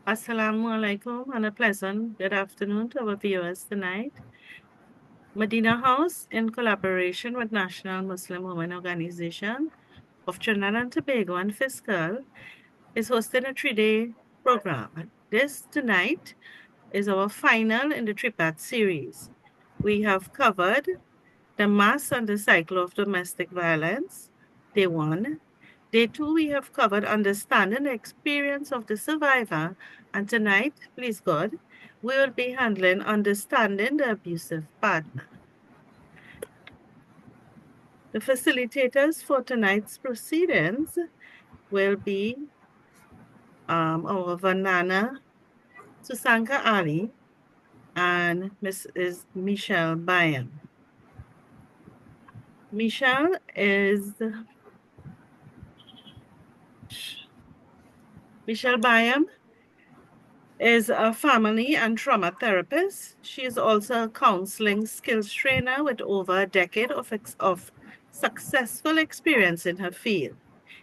Assalamu alaikum and a pleasant good afternoon to our viewers tonight. Madinah House, in collaboration with National Muslim Women Organization of Trinidad and Tobago and FISCAL, is hosting a 3-day program. This tonight is our final in the three-part series. We have covered the mass and the cycle of domestic violence, day 1. Day 2, we have covered understanding the experience of the survivor. And tonight, please God, we will be handling understanding the abusive partner. The facilitators for tonight's proceedings will be our Vanana Susanka Ali and Mrs. Michelle Byam. Michelle Byam is a family and trauma therapist. She is also a counseling skills trainer with over a decade of successful experience in her field.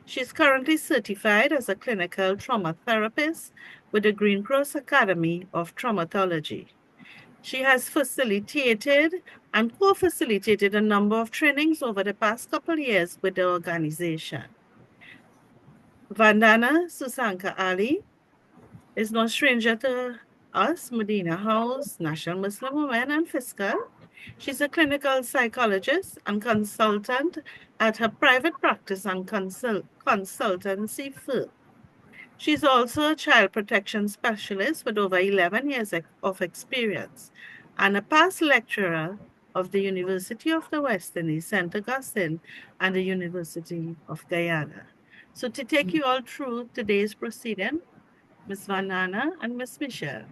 She is currently certified as a clinical trauma therapist with the Green Cross Academy of Traumatology. She has facilitated and co-facilitated a number of trainings over the past couple of years with the organization. Vandana Susanka Ali is no stranger to us, Madinah House, National Muslim Women, and FISCAL. She's a clinical psychologist and consultant at her private practice and consultancy firm. She's also a child protection specialist with over 11 years of experience and a past lecturer of the University of the West Indies, St. Augustine, and the University of Guyana. So to take you all through today's proceeding, Ms. Vanana and Ms. Michelle.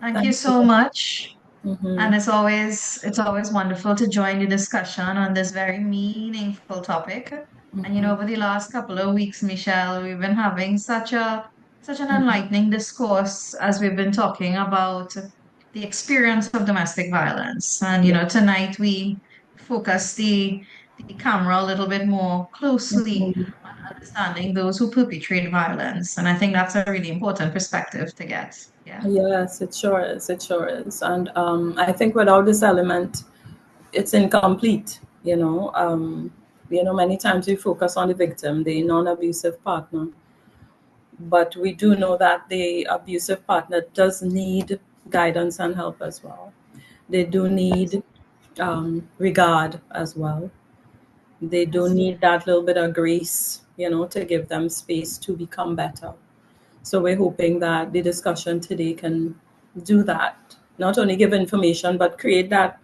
Thank you so much. And it's always wonderful to join the discussion on this very meaningful topic. And over the last couple of weeks, Michelle, we've been having such an enlightening discourse as we've been talking about the experience of domestic violence. And tonight we focus the camera a little bit more closely on understanding those who perpetrate violence. And I think that's a really important perspective to get. Yeah. Yes, it sure is. It sure is. And I think without this element, it's incomplete. Many times we focus on the victim, the non-abusive partner, but we do know that the abusive partner does need guidance and help as well. They do need regard as well. They do need that little bit of grace, to give them space to become better. So we're hoping that the discussion today can do that. Not only give information, but create that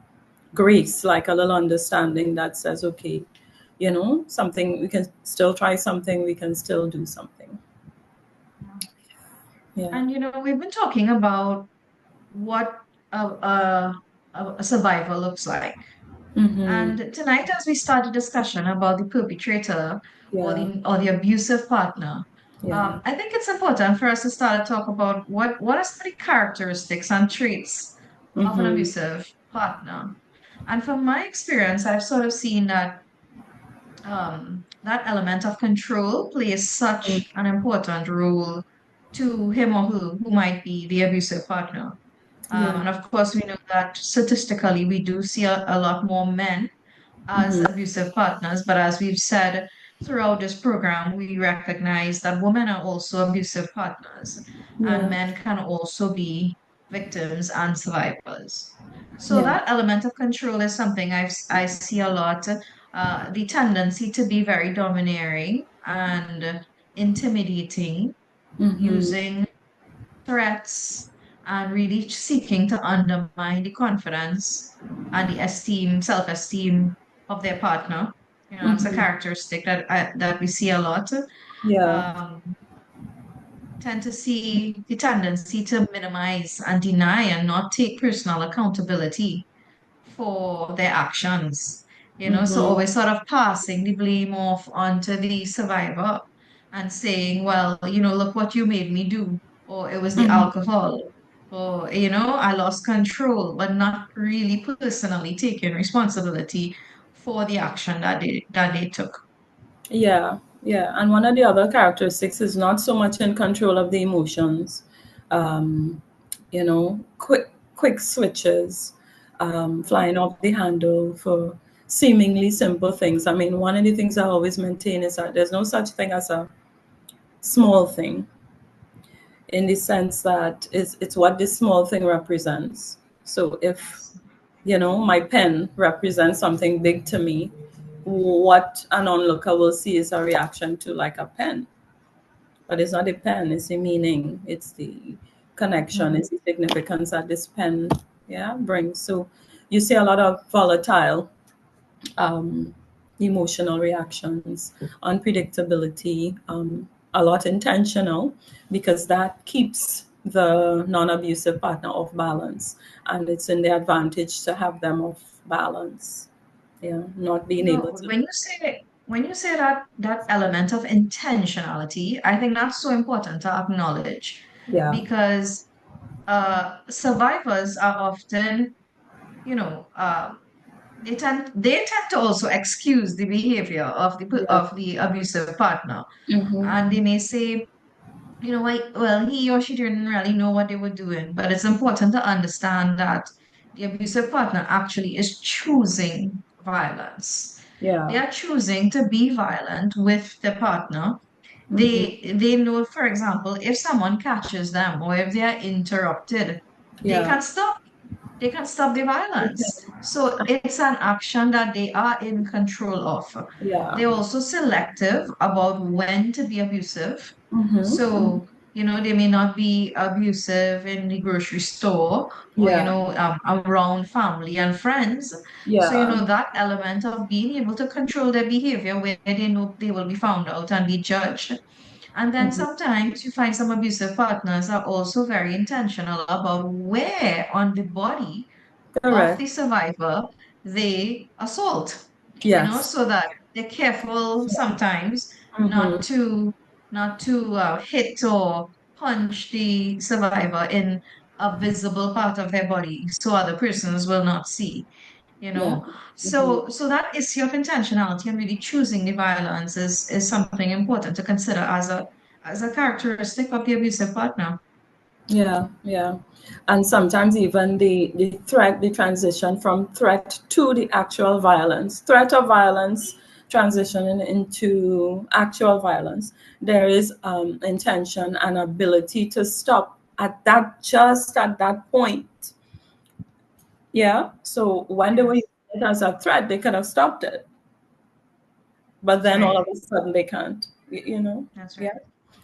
grace, like a little understanding that says, okay, something, we can still try something, we can still do something. Yeah. And we've been talking about what a survivor looks like. And tonight, as we start a discussion about the perpetrator or the abusive partner, I think it's important for us to start to talk about what are some of the characteristics and traits of an abusive partner. And from my experience, I've sort of seen that that element of control plays such an important role to him or who might be the abusive partner. And of course, we know that statistically, we do see a lot more men as abusive partners. But as we've said throughout this program, we recognize that women are also abusive partners, and men can also be victims and survivors. So that element of control is something I see a lot. The tendency to be very domineering and intimidating, using threats and really seeking to undermine the confidence and the self-esteem of their partner. It's a characteristic that we see a lot. Tend to see the tendency to minimize and deny and not take personal accountability for their actions. So always sort of passing the blame off onto the survivor and saying, well, look what you made me do, or it was the alcohol, or I lost control, but not really personally taking responsibility for the action that they took. Yeah, Yeah, and one of the other characteristics is not so much in control of the emotions. Um, quick switches, flying off the handle for seemingly simple things. I mean, one of the things I always maintain is that there's no such thing as a small thing, in the sense that it's what this small thing represents. So if Yes. my pen represents something big to me, what an onlooker will see is a reaction to like a pen. But it's not the pen, it's the meaning, it's the connection, Mhm. it's the significance that this pen, yeah, brings. So you see a lot of volatile um, emotional reactions, unpredictability, a lot intentional, because that keeps the non-abusive partner off balance, and it's in their advantage to have them off balance. Yeah, not being able to. When you say that element of intentionality, I think that's so important to acknowledge Yeah. because survivors are often, you know, they tend to also excuse the behavior Yeah. of the abusive partner, and Mm-hmm. they may say, well, he or she didn't really know what they were doing, but it's important to understand that the abusive partner actually is choosing violence. They Yeah. are choosing to be violent with their partner. Mm-hmm. They know, for example, if someone catches them or if they are interrupted, they Yeah. can stop. They can stop the violence. So it's an action that they are in control of. Yeah. They're also selective about when to be abusive. Mm-hmm. So, they may not be abusive in the grocery store or, Yeah. around family and friends. So, Yeah. that element of being able to control their behavior where they know they will be found out and be judged. And then Mm-hmm. sometimes you find some abusive partners are also very intentional about where on the body of Correct. the survivor they assault, Yes. so that they're careful sometimes not Mm-hmm. to hit or punch the survivor in a visible part of their body so other persons will not see. Yeah. Mm-hmm. So that issue of intentionality and really choosing the violence is something important to consider as a characteristic of the abusive partner. Yeah, yeah. And sometimes even the threat, the transition from threat to the actual violence, threat of violence transitioning into actual violence, there is intention and ability to stop at that, just at that point. Yeah. So when they were Yes, using it as a threat, they could have stopped it. But that's then all right. of a sudden they can't, That's Yeah. right. Yeah.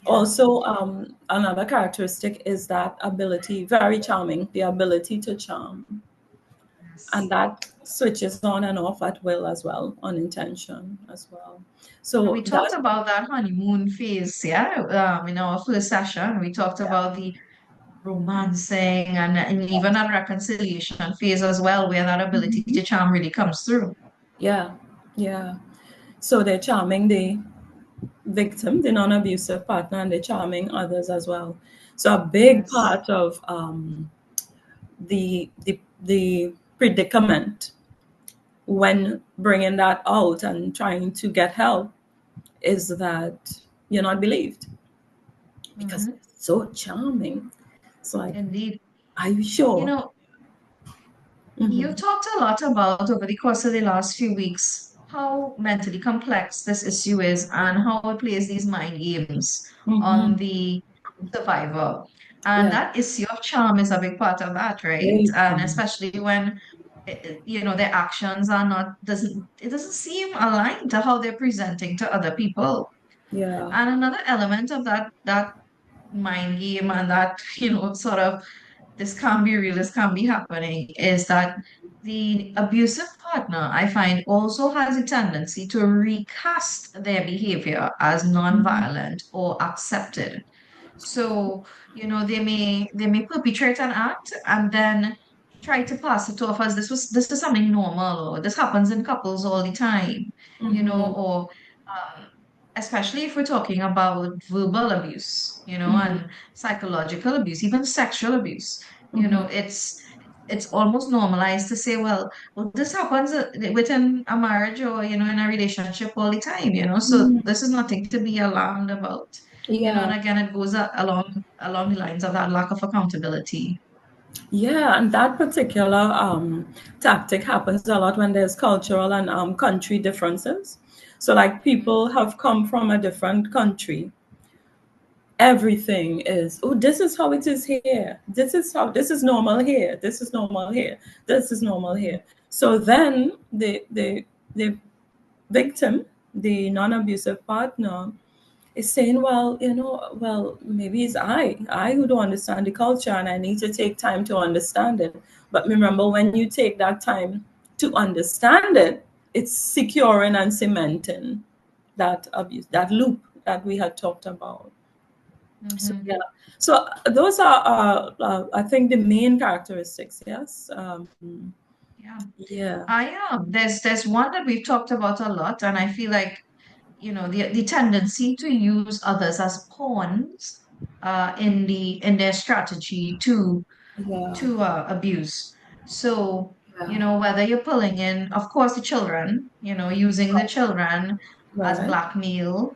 Also, another characteristic is that ability, very charming, the ability to charm. And Yes. that switches on and off at will as well, on intention as well. And So we talked that, about that honeymoon phase, yeah, in our first session. We talked about the romancing and even that reconciliation phase as well, where that ability to charm really comes through. yeah, yeah. So they're charming the victim, the non abusive partner, and they're charming others as well. So a big Yes. part of the predicament when bringing that out and trying to get help is that you're not believed because Hmm. it's so charming. It's like, Indeed. are you You sure? know, Mm-hmm. you've talked a lot about over the course of the last few weeks how mentally complex this issue is and how it plays these mind games on Mm-hmm. the survivor. And Yeah, that issue of charm is a big part of that, right? big And time. especially when their actions are not doesn't it doesn't seem aligned to how they're presenting to other people. Yeah. And another element of that mind game and that, sort of this can't be real, this can't be happening, is that the abusive partner, I find, also has a tendency to recast their behavior as nonviolent or accepted. So, they may perpetrate an act and then try to pass it off as this is something normal or this happens in couples all the time, Mm-hmm. or um, especially if we're talking about verbal abuse, Mm-hmm. and psychological abuse, even sexual abuse. Mm-hmm. It's it's almost normalized to say, well, this happens within a marriage or, in a relationship all the time, so Mm, this is nothing to be alarmed about, and yeah. again, it goes along the lines of that lack of accountability. Yeah, and that particular tactic happens a lot when there's cultural and country differences. So, like, people have come from a different country. Everything is, oh, this is how it is here. This is normal here. This is normal here. This is normal Mhm. here. So then the victim, the non-abusive partner, is saying, well, well, maybe it's I who don't understand the culture and I need to take time to understand it. But remember, when you take that time to understand it, it's securing and cementing that abuse, that loop that we had talked about. So Mhm. yeah, so those are I think the main characteristics. Yes. Yeah. Yeah. There's one that we've talked about a lot, and I feel like, the tendency to use others as pawns in their strategy Yeah. to abuse. So, Yeah. whether you're pulling in, of course, the children, using the children as Right. blackmail,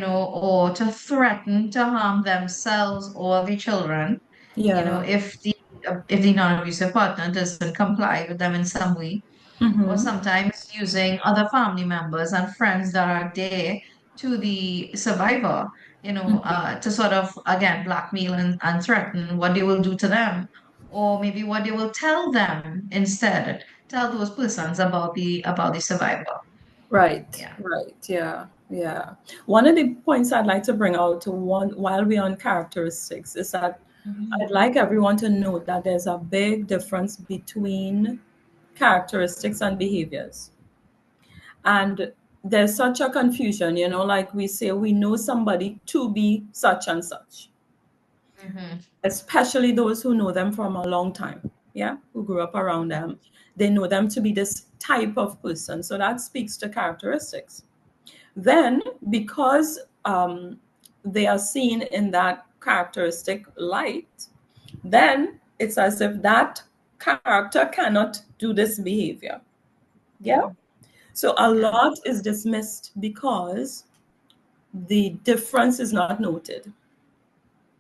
or to threaten to harm themselves or the children, Yeah. if the non-abusive partner doesn't comply with them in some way, or Mm-hmm. sometimes using other family members and friends that are there to the survivor, to sort of, again, blackmail and threaten what they will do to them, or maybe what they will tell them instead, tell those persons about the survivor. Right, Yeah. right, yeah, yeah. One of the points I'd like to bring out to one while we're on characteristics is that I'd Mhm. like everyone to note that there's a big difference between characteristics and behaviors. And there's such a confusion, like we say we know somebody to be such and such, Mhm. especially those who know them from a long time, yeah, who grew up around them. They know them to be this type of person. So that speaks to characteristics. Then, because they are seen in that characteristic light, then it's as if that character cannot do this behavior. Yeah. Yeah. So a Yeah. lot is dismissed because the difference is not noted.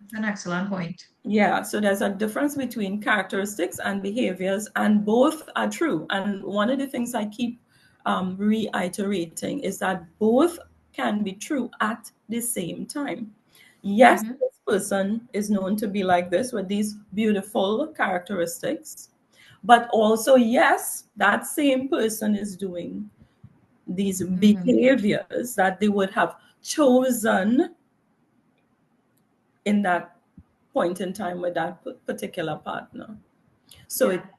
That's an excellent point. Yeah, so there's a difference between characteristics and behaviors, and both are true. And one of the things I keep reiterating is that both can be true at the same time. Yes, Hmm. this person is known to be like this with these beautiful characteristics, but also, yes, that same person is doing these Hmm. behaviors that they would have chosen in that point in time with that particular partner. So it Yeah.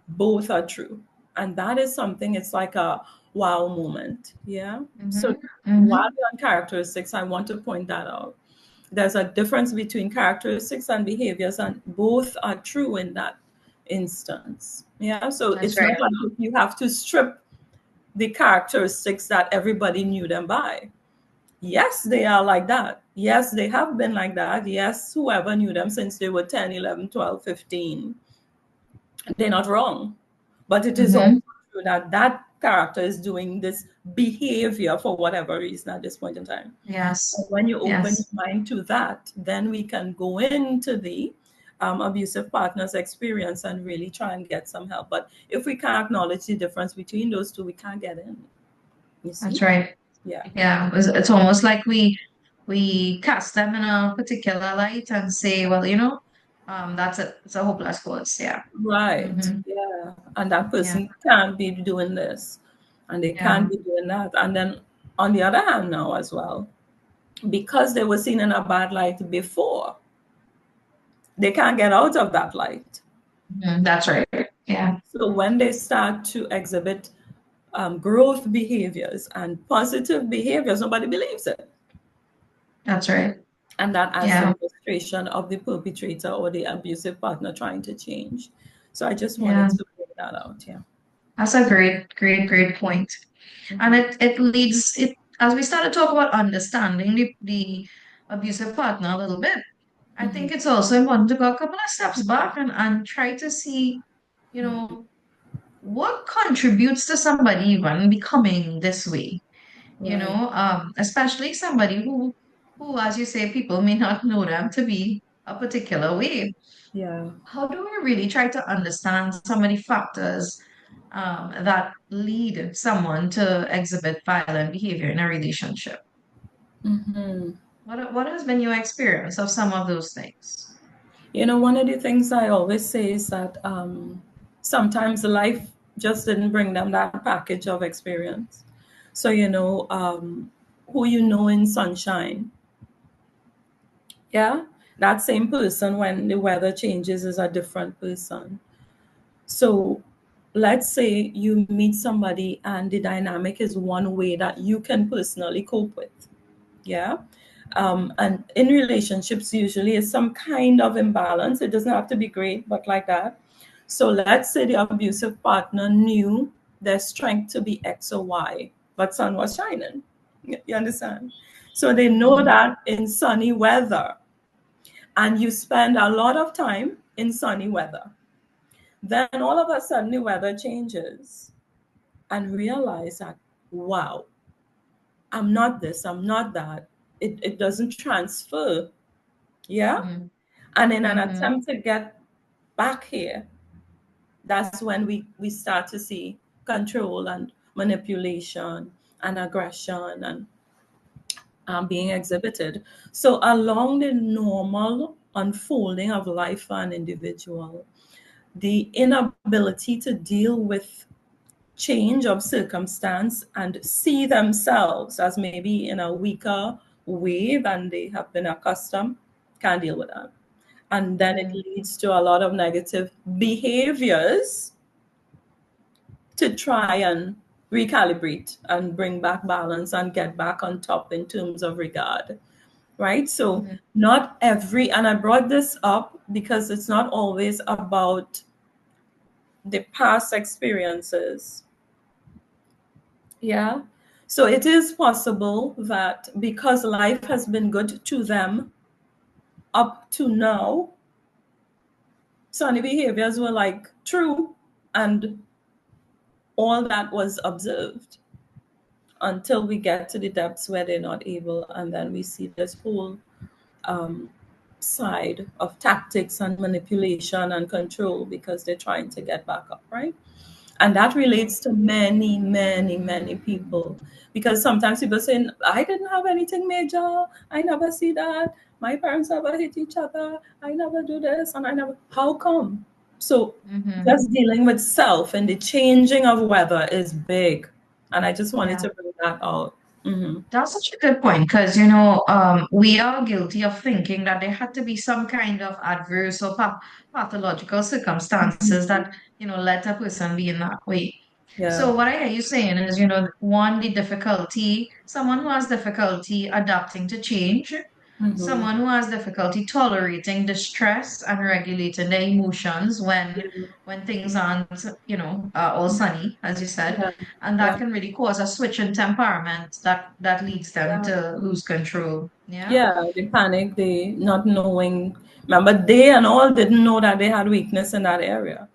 both are true. And that is something, it's like a wow moment. Yeah. Hmm. So while Hmm. we're on characteristics, I want to point that out. There's a difference between characteristics and behaviors, and both are true in that instance. Yeah. So That's it's not right. like you have to strip the characteristics that everybody knew them by. Yes, they are like that. Yes, they have been like that. Yes, whoever knew them since they were 10, 11, 12, 15, they're not wrong. But it is also Hmm. true that that character is doing this behavior for whatever reason at this point in time. And Yes. when you open your Yes. mind to that, then we can go into the abusive partner's experience and really try and get some help. But if we can't acknowledge the difference between those two, we can't get in. You see? That's right. Yeah. Yeah, it's almost like we cast them in a particular light and say, well, that's it. It's a hopeless cause. Yeah. Right. Hmm. Yeah. And that Yeah. person can't be doing this and they can't Yeah. be doing that. And then on the other hand, now as well, because they were seen in a bad light before, they can't get out of that light. That's right. Yeah. So when they start to exhibit growth behaviors and positive behaviors, nobody believes it. That's right. And that adds to Yeah. the frustration of the perpetrator or the abusive partner trying to change. So I just wanted Yeah. to bring that out. Yeah. That's a great, great, great point. And Mhm. it leads it as we start to talk about understanding the abusive partner a little bit. I think Mhm. it's also important to go a couple of steps back and try to see. you know, what contributes to somebody even becoming this way? Right. Especially somebody who, as you say, people may not know them to be a particular way. Yeah. How do we really try to understand some of the factors that lead someone to exhibit violent behavior in a relationship? Hmm. What has been your experience of some of those things? One of the things I always say is that sometimes life just didn't bring them that package of experience. So, who you know in sunshine, yeah, that same person when the weather changes is a different person. So, let's say you meet somebody and the dynamic is one way that you can personally cope with. Yeah. And in relationships, usually it's some kind of imbalance. It doesn't have to be great, but like that. So let's say the abusive partner knew their strength to be X or Y, but sun was shining. You understand? So they know Mm-hmm. that in sunny weather, and you spend a lot of time in sunny weather. Then all of a sudden the weather changes and realize that, wow, I'm not this, I'm not that. It doesn't transfer. Yeah. Mm-hmm. And in an Mm-hmm. attempt to get back here, that's when we start to see control and manipulation and aggression and being exhibited. So, along the normal unfolding of life for an individual, the inability to deal with change of circumstance and see themselves as maybe in a weaker way than they have been accustomed can't deal with that. And then it Mm-hmm. leads to a lot of negative behaviors to try and recalibrate and bring back balance and get back on top in terms of regard, right? So, Mm-hmm. not every, and I brought this up because it's not always about the past experiences. Yeah. So it is possible that because life has been good to them up to now, sunny behaviors were like true and all that was observed until we get to the depths where they're not able. And then we see this whole um, side of tactics and manipulation and control because they're trying to get back up, right? And that relates to many, many, many people. Because sometimes people say, I didn't have anything major. I never see that. My parents never hit each other. I never do this. And I never. How come? So Mm-hmm. just dealing with self and the changing of weather is big. And I just wanted Yeah. to bring that out. Hmm. That's such a good point because, we are guilty of thinking that there had to be some kind of adverse or pathological circumstances that, let a person be in that way. Yeah. So what I hear you saying is, one, the difficulty, someone who has difficulty adapting to change, Hmm. someone who has difficulty tolerating distress and regulating their emotions Yeah. when things aren't, all sunny, as you said, Yeah. and that Yeah. can really cause a switch in temperament that leads them Yeah. to lose control. Yeah. Yeah, they panic, they not knowing. Remember, they and all didn't know that they had weakness in that area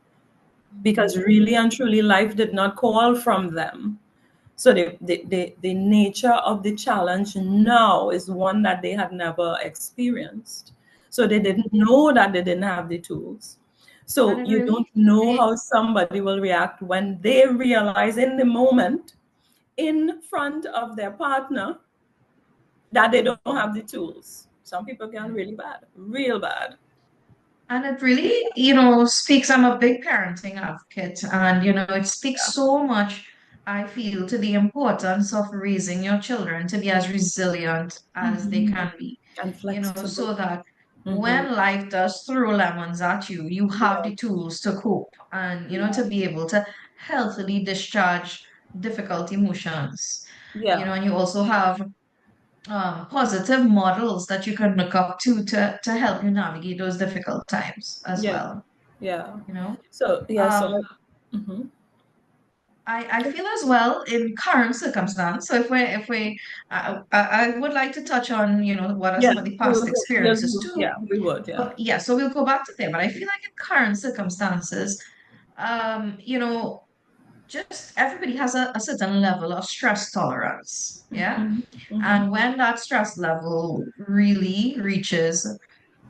because Mhm. really and truly life did not call from them. So the nature of the challenge now is one that they had never experienced. So they Mhm. didn't know that they didn't have the tools. And So it you really, don't know it, how somebody will react when they realize in the moment in front of their partner that they don't have the tools. Some people can really bad, real bad. And it really, speaks. I'm a big parenting advocate, and it speaks Yeah. so much, I feel, to the importance of raising your children to be as resilient as they Hmm. can be, And flexible. so that Hmm. when life does throw lemons at you, you have Yeah. the tools to cope and, Yeah. to be able to healthily discharge difficult emotions. Yeah. And you also have positive models that you can look up to help you navigate those difficult times as Yeah. well. Yeah. You know, So yeah. So. um, Hmm. I feel as well in current circumstance. So I would like to touch on what are Yeah. some of the past experiences too. Yeah. We would. Yeah. But yeah, so we'll go back to there. But I feel like in current circumstances, you know, just everybody has a certain level of stress tolerance. Yeah. Mm-hmm. Mm-hmm. And when that stress level really reaches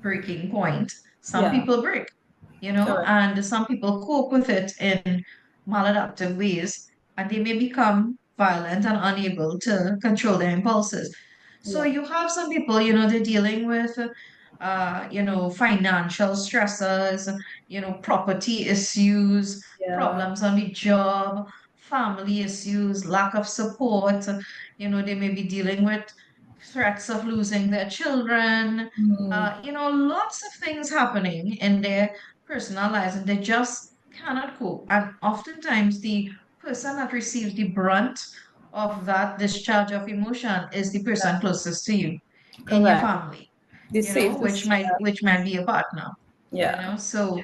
breaking point, some Yeah, people break, correct. and some people cope with it in maladaptive ways, and they may become violent and unable to control their impulses. So Yeah, you have some people, they're dealing with, financial stressors, property issues, yeah. problems on the job, family issues, lack of support. They may be dealing with threats of losing their children, Mm, lots of things happening in their personal lives, and they just cannot cope. And oftentimes, the person that receives the brunt of that discharge of emotion is the person closest to you in your correct. family, The which safest. might be a partner, Yeah. So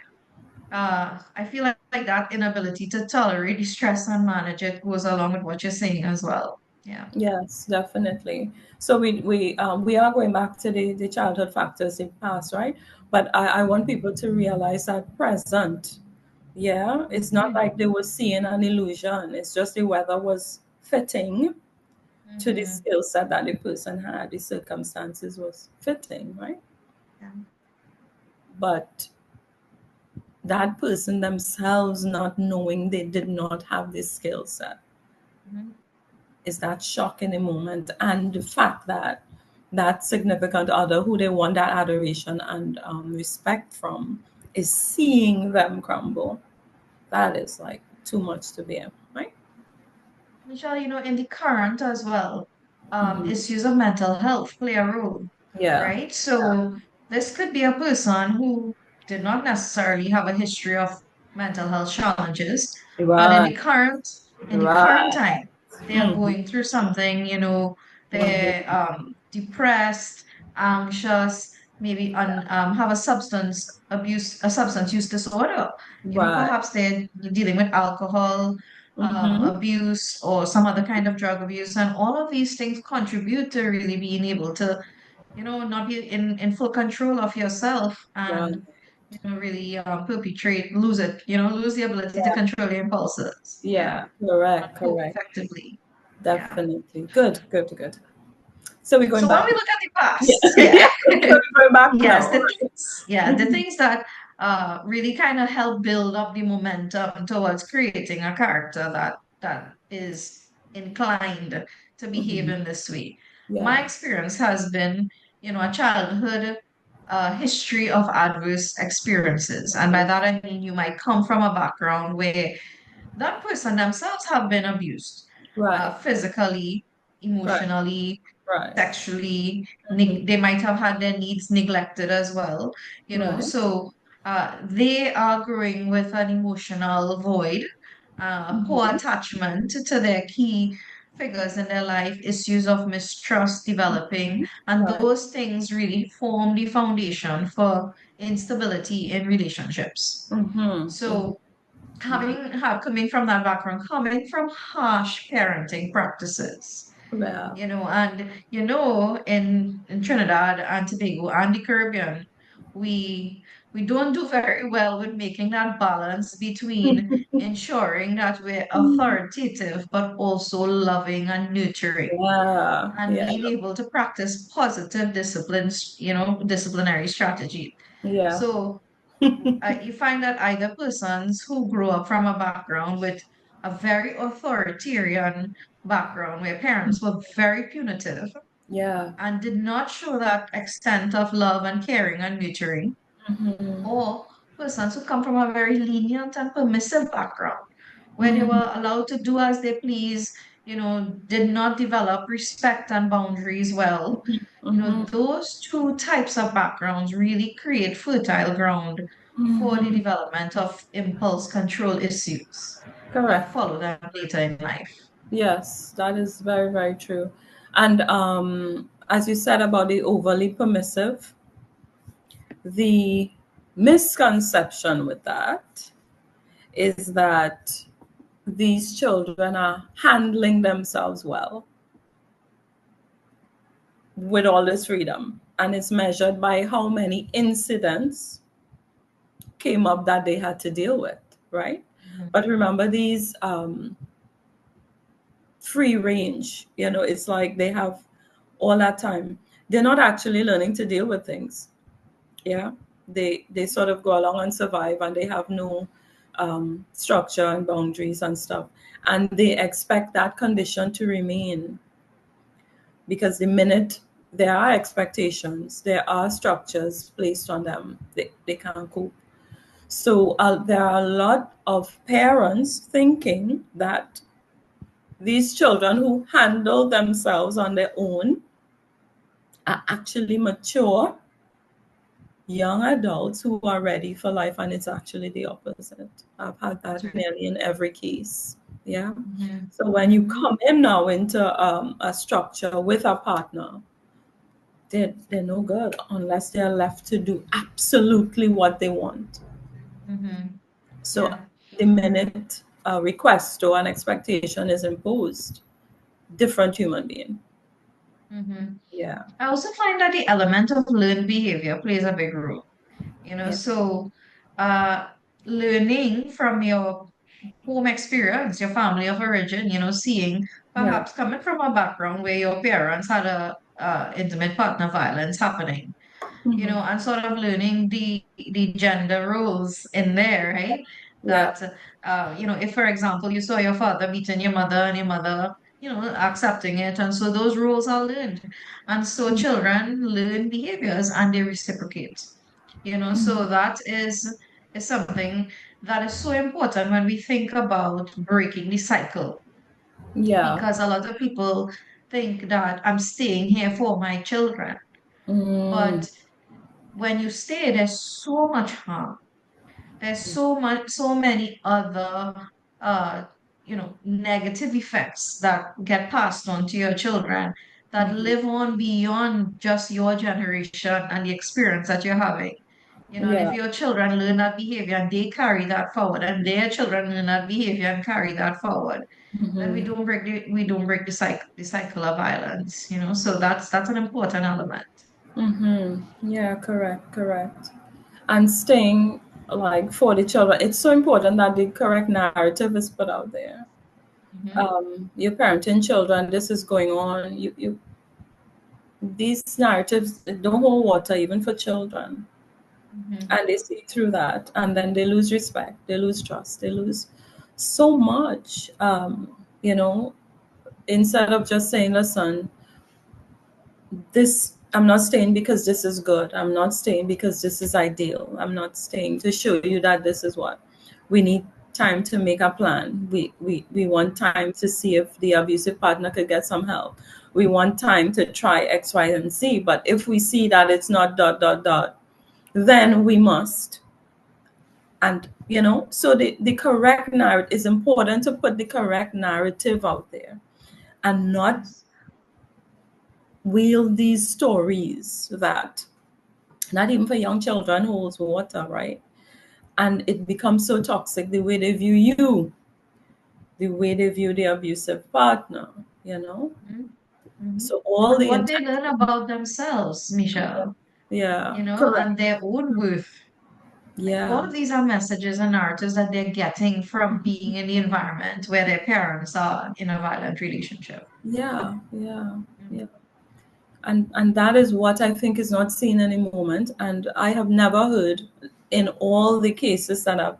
I feel like that inability to tolerate the stress and manage it goes along with what you're saying as well. Yeah. Yes, definitely. So we are going back to the childhood factors in past, right? But I want people to realize that present, yeah, it's not Hmm. like they were seeing an illusion. It's just the weather was fitting to the Hmm. skill set that the person had, the circumstances was fitting, right? Yeah. But that person themselves not knowing they did not have this skill set Mhm. is that shock in the moment, and the fact that that significant other who they want that adoration and respect from is seeing them crumble. That is like too much to bear, right? Michelle, in the current as well, Hmm. issues of mental health play a role, Yeah. right? So this could be a person who did not necessarily have a history of mental health challenges, but in Right. the current Right. time, they are Hmm. going through something, they're Hmm. depressed, anxious, maybe have a substance use disorder. Right. Perhaps they're dealing with alcohol Hmm. abuse or some other kind of drug abuse. And all of these things contribute to really being able to, not be in full control of yourself Right. and, really lose the ability to Yeah. control your impulses. Yeah. Yeah. Correct. Not cope Correct. effectively. Yeah. Definitely. Good. Good. Good. So we're going So when back. we look at the Yeah. past, Yeah. yeah. So we're going back Yes, now. the things, yeah, the things that really kind of help build up the momentum towards creating a character that is inclined to behave Hmm. in this way. My Yeah. experience has been, a childhood history of adverse experiences. And by that I mean you might come from a background where that person themselves have been abused, Right. physically, Right. emotionally, Right. sexually. Hmm. They might have had their needs neglected as well, Right. So they are growing with an emotional void, poor Hmm. attachment to their key figures in their life, issues of mistrust developing, and Right. those things really form the foundation for instability in relationships. Hmm. Hmm. So coming from that background, coming from harsh parenting practices, Yeah. and in Trinidad and Tobago and the Caribbean, we don't do very well with making that balance between ensuring that we're authoritative but also loving and nurturing Yeah. and Yeah. being able to practice positive disciplines, disciplinary strategy. Yeah. So you find that either persons who grow up from a background with a very authoritarian background where parents were very punitive Yeah. and did not show that extent of love and caring and nurturing, Hmm. or persons who come from a very lenient and permissive background where they Hmm. were allowed to do as they please, did not develop respect and boundaries well. Hmm. Those two types of backgrounds really create fertile ground for the Hmm. development of impulse control issues that Correct. follow them later in life. Yes, that is very, very true. And as you said about the overly permissive, the misconception with that is that these children are handling themselves well with all this freedom. And it's measured by how many incidents came up that they had to deal with, right? Mhm. But remember, these free range, it's like they have all that time. They're not actually learning to deal with things. Yeah, they sort of go along and survive, and they have no structure and boundaries and stuff, and they expect that condition to remain, because the minute there are expectations, there are structures placed on them, they can't cope. So there are a lot of parents thinking that these children who handle themselves on their own are actually mature young adults who are ready for life, and it's actually the opposite. I've had That's that right. nearly in every case. Yeah. Mhm. So when you Mhm. come in now into a structure with a partner, they're no good unless they're left to do absolutely what they want. Mhm. So Yeah. the minute a request or an expectation is imposed, different human being. Mhm. Yeah. I also find that the element of learned behavior plays a big role. Yeah. So uh, learning from your home experience, your family of origin, seeing Yeah. perhaps coming from a background where your parents had a intimate partner violence happening, Hmm. and sort of learning the gender roles in there, right? Yeah. That if for example you saw your father beating your mother and your mother, accepting it, and so those roles are learned, and so children learn behaviors and they reciprocate. So that is something that is so important when we think about breaking the cycle, Yeah. because a lot of people think that I'm staying here for my children, Mm. but when you stay, there's so much harm. There's so many other, uh, negative effects that get passed on to your children that live on beyond just your generation and the experience that you're having. And if Yeah. your children learn that behavior and they carry that forward, and their children learn that behavior and carry that forward, then Hmm. we don't break the cycle of violence. So that's an important element. Hmm. Yeah, correct, correct. And staying like for the children, it's so important that the correct narrative is put out there. Hmm. You're parenting children, this is going on. These narratives don't hold water even for children. Hmm. And they see through that, and then they lose respect, they lose trust, they lose so much. You know, instead of just saying, listen, this, I'm not staying because this is good, I'm not staying because this is ideal, I'm not staying to show you that this is what we need. Time to make a plan. We want time to see if the abusive partner could get some help. We want time to try X, Y, and Z. But if we see that it's not dot dot dot, then we must. And so the correct narrative is important, to put the correct narrative out there, and not Yes. wield these stories that, not even for young children, holds water, right? And it becomes so toxic, the way they view you, the way they view the abusive partner. Mhm. Mhm. So all And the what they intent. learn about themselves, Michelle, Yeah, and correct. their own worth. Like all Yeah, of these are messages and narratives that they're getting from being in the environment where their parents are in a violent relationship. yeah, yeah, Mm. yeah. And that is what I think is not seen in a moment. And I have never heard, in all the cases that have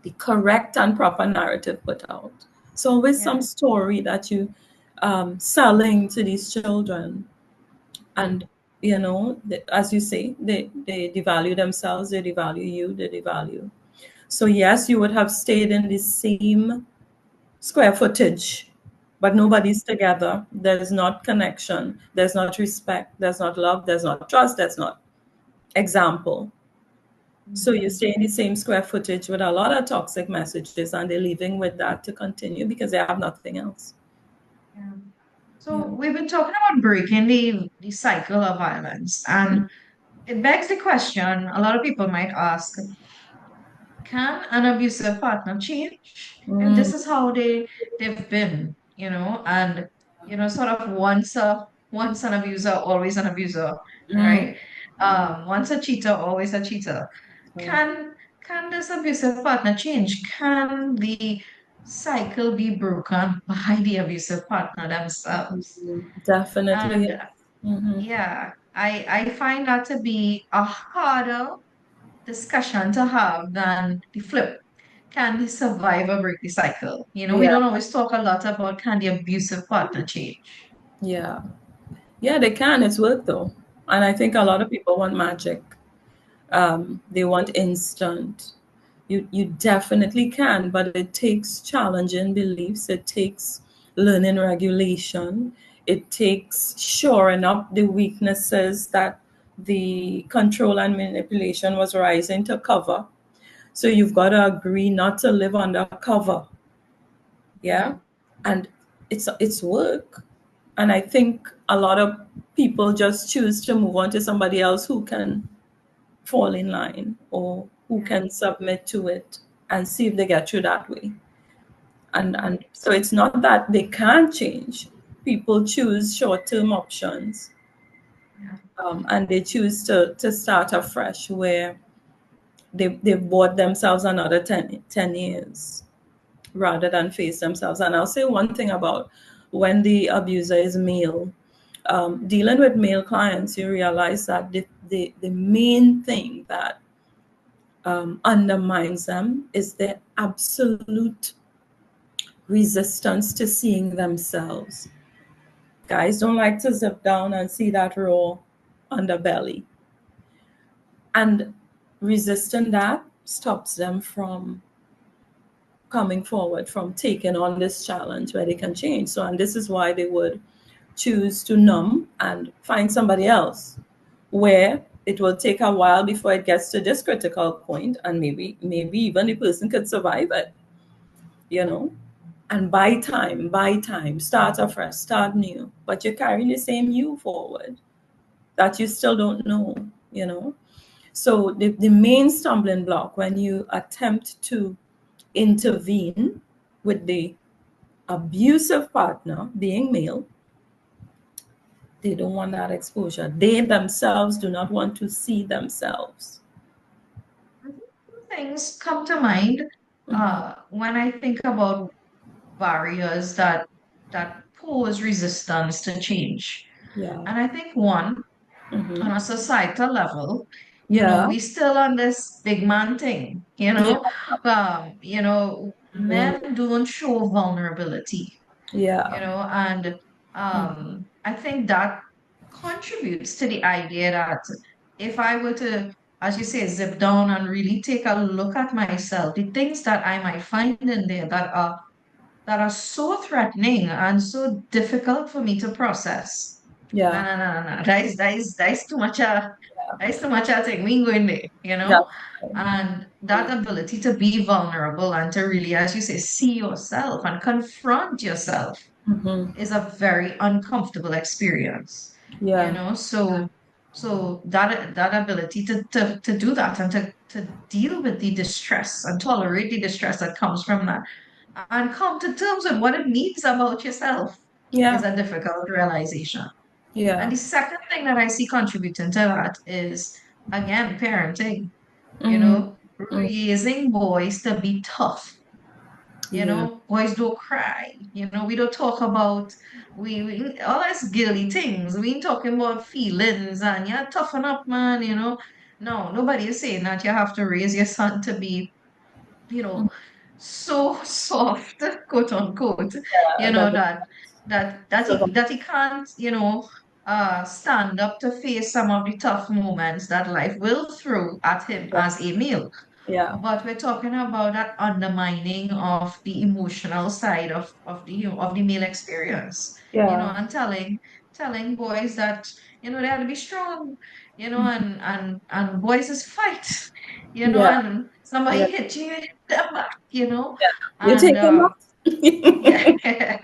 the correct and proper narrative put out. So always some Yeah. story that you selling to these children. And as you say, they devalue themselves, they devalue you, they devalue. So yes, you would have stayed in the same square footage, but nobody's together. There's not connection, there's not respect, there's not love, there's not trust, there's not example. So you Mhm. stay in the same square footage with a lot of toxic messages, and they're living with that to continue because they have nothing else. Yeah. Yeah. So we've been talking about breaking the cycle of violence, and it begs the question a lot of people might ask, can an abusive partner change if Mm, this is how they've been, and sort of once an abuser, always an abuser, mm, right? Once a cheater, always a cheater. mm. Can can this abusive partner change? Can the cycle be broken by the abusive partner themselves? Definitely, And yes. Hmm. yeah, I find that to be a harder discussion to have than the flip. Can the survivor break the cycle? We Yeah, don't always talk a lot about can the abusive partner change. yeah. Yeah, they can. It's work though. And I think a lot of people want magic. They want instant. You definitely can, but it takes challenging beliefs. It takes learning regulation. It takes shoring up the weaknesses that the control and manipulation was rising to cover. So you've got to agree not to live under cover. Yeah. Yeah. And it's work. And I think a lot of people just choose to move on to somebody else who can fall in line or who Yeah. can submit to it and see if they get through that way. And Right. so it's not that they can't change. People choose short-term options, Yeah. and they choose to start afresh where they've bought themselves another 10 years rather than face themselves. And I'll say one thing about when the abuser is male. Dealing with male clients, you realize that the main thing that undermines them is their absolute resistance to seeing themselves. Guys don't like to zip down and see that raw underbelly. And resisting that stops them from coming forward, from taking on this challenge where they can change. So, and this is why they would choose to numb and find somebody else where it will take a while before it gets to this critical point, and maybe even the person could survive it, you know. And buy time, start afresh, start new, but you're carrying the same you forward that you still don't know, you know. So the main stumbling block when you attempt to intervene with the abusive partner being male, they don't want that exposure. They themselves do not want to see themselves. I think two things come to mind when I think about barriers that pose resistance to change. Yeah. And I think one, on Hmm. a societal level, Yeah. we still on this big man thing, Yeah. Mhm. men don't show vulnerability, Yeah. and I think that contributes to the idea that if I were to, as you say, zip down and really take a look at myself, the things that I might find in there that are so threatening and so difficult for me to process. No, Yeah. no, no, no, no. That is too much. That is too much. I think we ain't going there, That's and that ability to be vulnerable and to really, as you say, see yourself and confront yourself hmm. is a very uncomfortable experience, Yeah. So that ability to do that and to deal with the distress and tolerate the distress that comes from that and come to terms with what it means about yourself is Yeah. a difficult realization. And Yeah. the second thing that I see contributing to that is, again, parenting, Hmm. raising boys to be tough. Yeah. Boys don't cry. We don't talk about we all that's girly things. We ain't talking about feelings and yeah, toughen up, man. No, nobody is saying that you have to raise your son to be, you know, so soft, quote unquote, Yeah. That, that he can't, stand up to face some of the tough moments that life will throw at him as a male. yeah. But we're talking about that undermining of the emotional side of the male experience, Yeah. and telling boys that they have to be strong, and boys is fight, Yeah. and somebody Yeah. hit you, hit them back, You and take him up. yeah,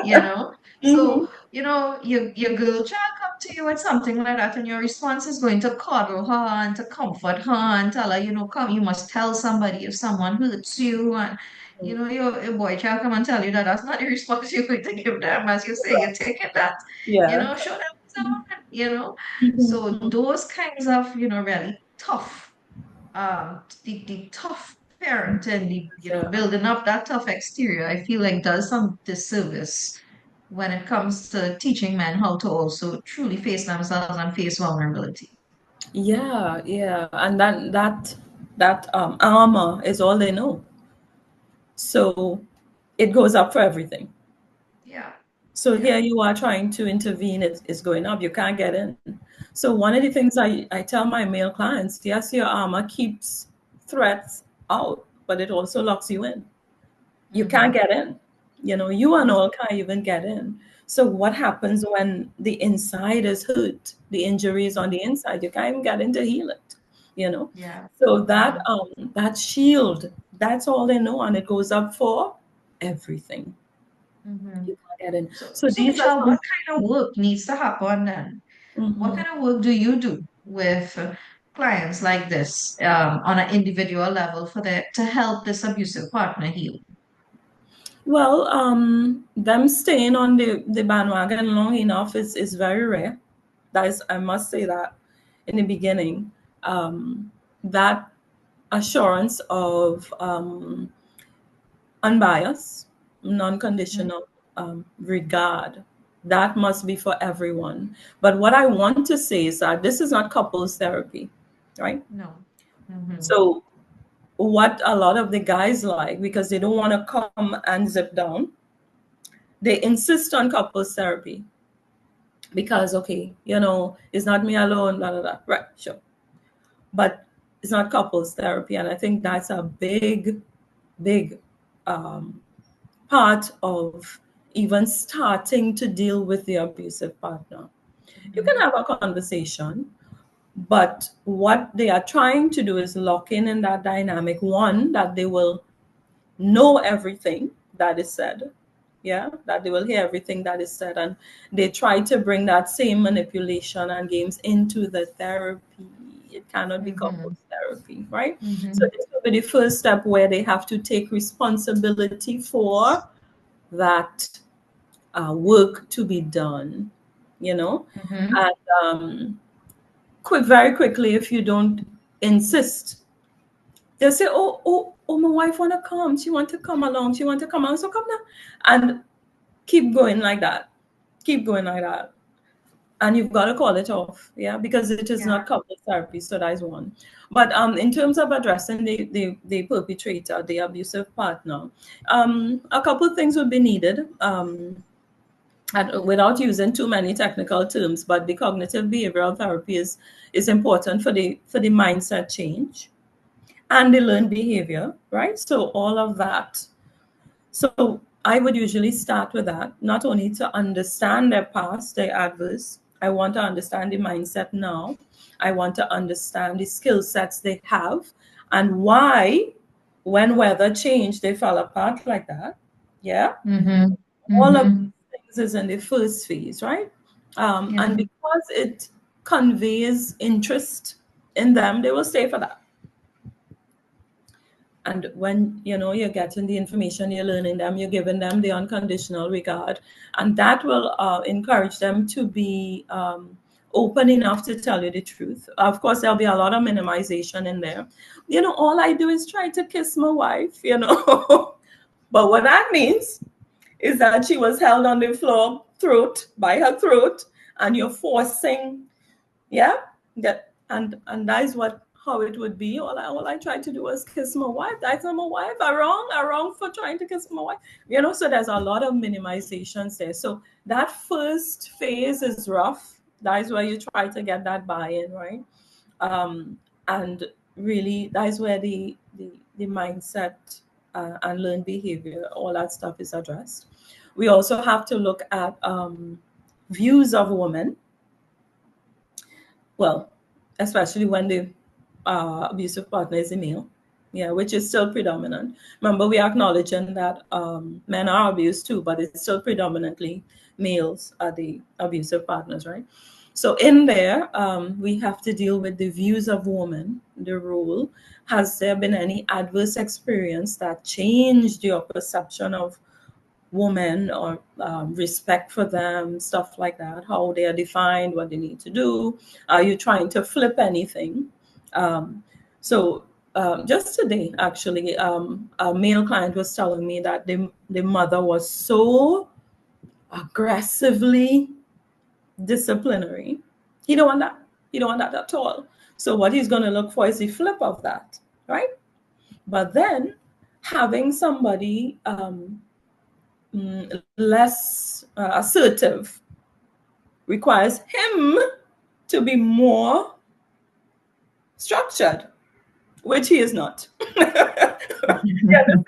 you know. Hmm. So, your girl child come to you with something like that, and your response is going to cuddle her and to comfort her and tell her, come, you must tell somebody if someone hurts you. And, your boy child come and tell you that that's not the response you're going to give them. As you say, you're taking that, Yeah. show them some, Hmm. So those kinds of, really tough. the tough parent and Yeah. building up that tough exterior, I feel like does some disservice when it comes to teaching men how to also truly face themselves and face vulnerability. Yeah, yeah. And that armor is all they know. So it goes up for everything. Yeah, So yeah. here you are trying to intervene, it's going up, you can't get in. So one of the things I tell my male clients, yes, your armor keeps threats out, but it also locks you in. You can't Mm-hmm. get in. You and all can't even get in. So what happens when the inside is hurt? The injury is on the inside. You can't even get in to heal it. You know. Yeah, So that yeah. that shield, that's all they know, and it goes up for everything. Mm-hmm. You can't get in. So, So so these are Michelle, some. what kind of work needs to happen then? What Mhm. kind of work do you do with clients like this on an individual level for to help this abusive partner heal? Well, them staying on the bandwagon long enough is very rare. That is, I must say that in the beginning, that assurance of unbiased, Mhm. non-conditional regard, that must be for everyone. But what I want to say is that this is not couples therapy, right? No. Mm-hmm. So what a lot of the guys like, because they don't want to come and zip down, they insist on couples therapy because, okay, it's not me alone, blah blah blah, right, sure, but it's not couples therapy. And I think that's a big um, part of even starting to deal with the abusive partner. You can Mm-hmm. have a conversation, but what they are trying to do is lock in that dynamic, one, that they will know everything that is said. Yeah, that they will hear everything that is said, and they try to bring that same manipulation and games into the therapy. It cannot be Mm-hmm. couples therapy, right? So Mm-hmm. this will be the first step where they have to take responsibility for that work to be done, you know Mm-hmm. and very quickly, if you don't insist, they'll say, oh, my wife want to come. She want to come along. She want to come along. So come now. And keep going like that. Keep going like that. And you've got to call it off. Yeah, because it is not Yeah. couples therapy. So that is one. But in terms of addressing the perpetrator, the abusive partner, a couple of things would be needed. And without using too many technical terms, but the cognitive behavioral therapy is important for the mindset change and the learned behavior, right? So all of that. So I would usually start with that, not only to understand their past, their adverse. I want to understand the mindset now. I want to understand the skill sets they have and why, when weather changed, they fell apart like that. Yeah. Mm-hmm. All of Mm-hmm. these things is in the first phase, right? And Yeah. because it conveys interest in them, they will stay for that. And when you're getting the information, you're learning them, you're giving them the unconditional regard, and that will encourage them to be open enough to tell you the truth. Of course, there'll be a lot of minimization in there. All I do is try to kiss my wife. But what that means is that she was held on the floor, throat by her throat, and you're forcing, yeah, and that is what how it would be. All I tried to do was kiss my wife. That's not my wife. I wrong for trying to kiss my wife. So there's a lot of minimizations there. So that first phase is rough. That is where you try to get that buy-in, right? And really, that is where the mindset and learned behavior, all that stuff is addressed. We also have to look at views of women, well, especially when the abusive partner is a male, yeah, which is still predominant. Remember, we are acknowledging that men are abused too, but it's still predominantly males are the abusive partners, right? So in there, we have to deal with the views of women, the role. Has there been any adverse experience that changed your perception of women, or respect for them, stuff like that, how they are defined, what they need to do? Are you trying to flip anything? Um, So just today, actually, a male client was telling me that the mother was so aggressively disciplinary. He don't want that. He don't want that at all. So what he's going to look for is the flip of that, right? But then having somebody less assertive requires him to be more structured, which he is not. You understand?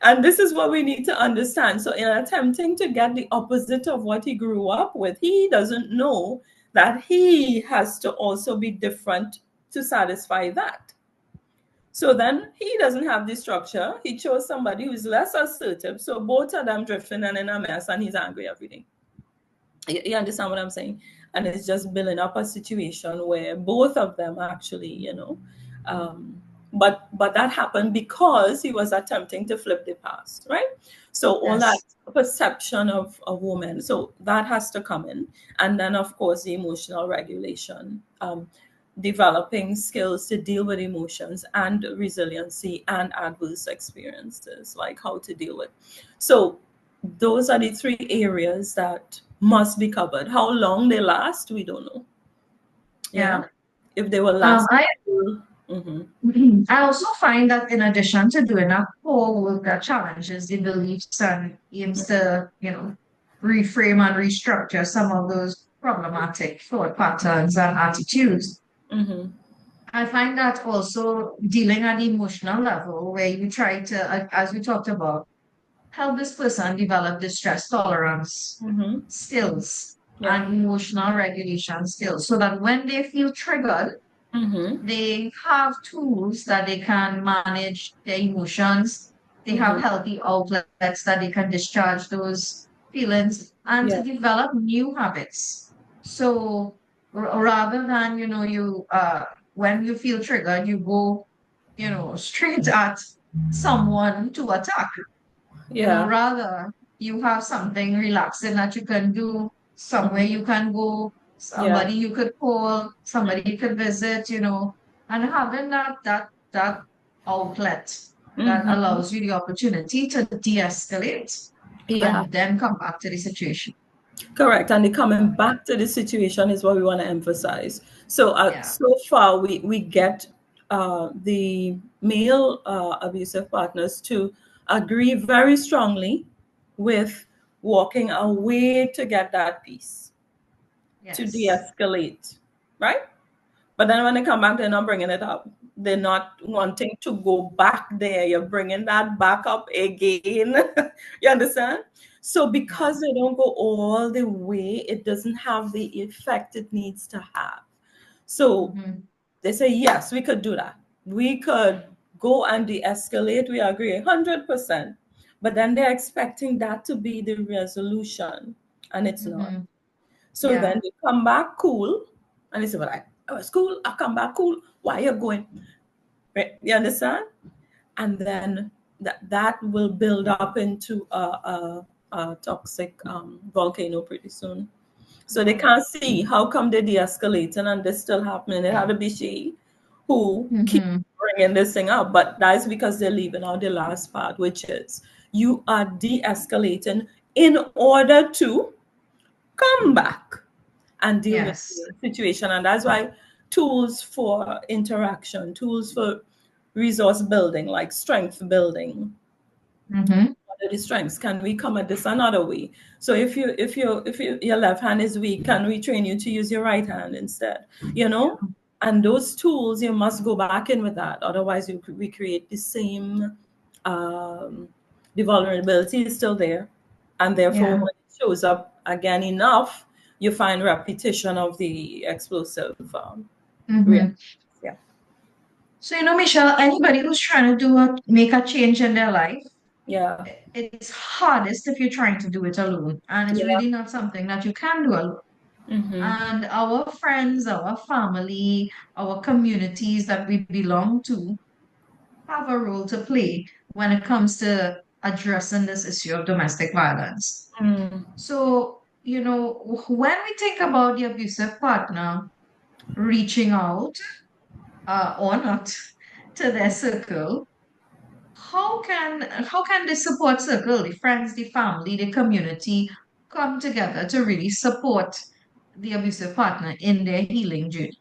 And this is what we need to understand. So, in attempting to get the opposite of what he grew up with, he doesn't know that he has to also be different to satisfy that. So then he doesn't have the structure. He chose somebody who's less assertive. So both of them drifting and in a mess, and he's angry every day. You understand what I'm saying? And it's just building up a situation where both of them actually, but that happened because he was attempting to flip the past, right? So all that Yes. perception of a woman, so that has to come in. And then of course the emotional regulation, developing skills to deal with emotions and resiliency and adverse experiences, like how to deal with. So those are the three areas that must be covered. How long they last, we don't know. Yeah. Yeah. If they will Um, last. I Mm-hmm. I also find that in addition to doing a core work that challenges the beliefs and aims to, reframe and restructure some of those problematic thought patterns and attitudes, Mm-hmm. I find that also dealing at the emotional level, where you try to, as we talked about, help this person develop the stress tolerance Mm-hmm. skills Yeah. and emotional regulation skills so that when they feel triggered, Mm-hmm. they have tools that they can manage their emotions. They have Mm-hmm. healthy outlets that they can discharge those feelings and to Yeah. develop new habits. So rather than, when you feel triggered, you go, straight at someone to attack. Yeah. Rather you have something relaxing that you can do, somewhere Mm-hmm. you can go, Yeah. somebody you could call, somebody you could visit, and having that outlet that Mm-hmm. allows you the opportunity to de-escalate Yeah. and then come back to the situation. Correct. And the coming back to the situation is what we want to emphasize. So, Yeah. so far, we get the male abusive partners to agree very strongly with walking away to get that peace, to Yes. de-escalate, right? But then when they come back, they're not bringing it up. They're not wanting to go back there. You're bringing that back up again. You understand? So Yeah. because they don't go all the way, it doesn't have the effect it needs to have. So Hmm. they say, yes, we could do that. We could go and de-escalate. We agree 100%. But then they're expecting that to be the resolution, and it's not. Hmm. So then Yeah. they come back cool, and they say, "Well, I was cool. I come back cool. Why are you going?" Right? You understand? And then that will build up into a toxic volcano pretty soon. So they can't see how come they de-escalating and this still happening. It had to be she who keep Hmm. bringing this thing up, but that's because they're leaving out the last part, which is you are de-escalating in order to come back and deal with Yes. the situation. And that's why tools for interaction, tools for resource building, like strength building. Hmm. What are the strengths? Can we come at this another way? So if your left hand is weak, can we train you to use your right hand instead? You know? And those tools you must go back in with that. Otherwise you recreate the same the vulnerability is still there. And therefore Yeah. when it shows up again enough, you find repetition of the explosive Hmm. reaction. Yeah. So, Michelle, anybody who's trying to make a change in their life, Yeah. it's hardest if you're trying to do it alone. And it's Yeah. really not something that you can do alone. Mm-hmm. And our friends, our family, our communities that we belong to have a role to play when it comes to addressing this issue of domestic violence. Mm. So, when we think about the abusive partner reaching out or not, to their circle, how can the support circle, the friends, the family, the community come together to really support the abusive partner in their healing journey?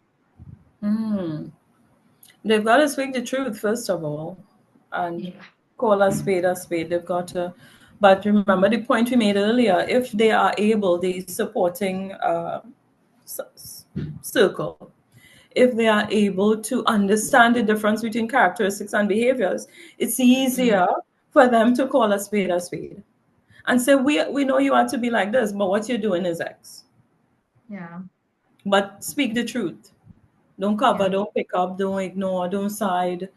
Mm. They've got to speak the truth, first of all, and Yeah. call a spade a spade. They've got to. But remember the point we made earlier, if they are able, the supporting circle, if they are able to understand the difference between characteristics and behaviors, it's Mm, easier for them to call a spade and say, we know you want to be like this, but what you're doing is X. yeah. But speak the truth. Don't cover, Yeah. don't pick up, don't ignore, don't side,